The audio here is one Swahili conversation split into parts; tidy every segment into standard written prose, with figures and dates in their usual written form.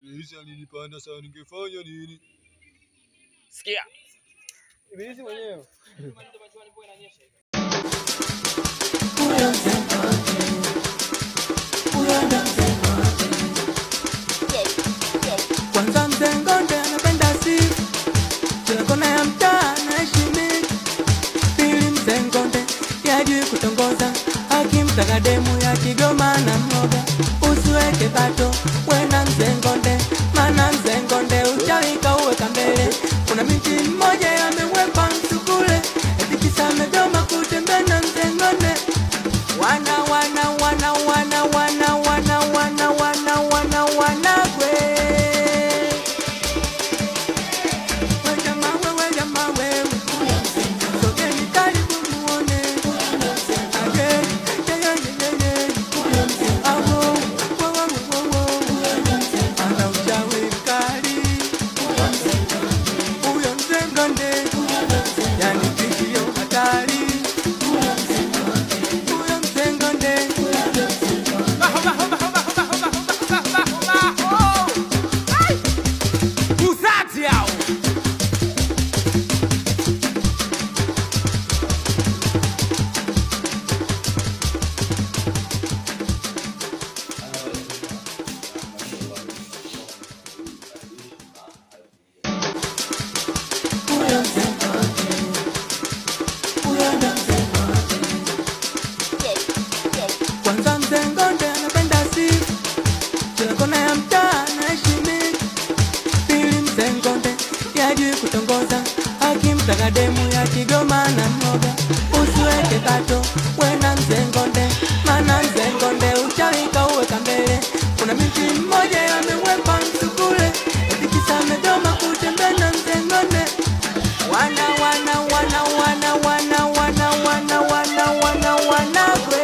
Ibilisi alinipanda sana, ningefanya nini? Sikia. Ibilisi mwenyewe. Kwanza Mzengonde anapenda sifa, kila kona ya mtaa anaheshimika. Pili Mzengonde yajui kutongoza, akimtaka demu ya Kigoma na mmoga. Usiweke bato wena Mzengonde, maana Mzengonde uchawi kauweka mbele. Kuna binti mmoja yamewekwa msukule, eti kisa amegoma kutembea na Mzengonde. Wana kwe. Kwanza Mzengonde anapenda sifa, kila kona ya mtaa anaheshimika. Pili Mzengonde yajui kutongoza, akimtaka demu ya Kigoma na mmoga. Usiweke bato wena Mzengonde, maana Mzengonde uchawi kauweka mbele. Kuna binti mmoja yamewekwa msukule, eti kisa amegoma kutembea na Mzengonde. Wana kwe.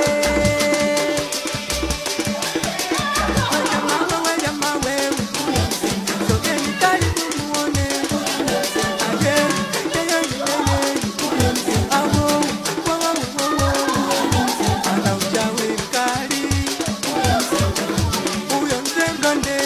Uyo Mzengonde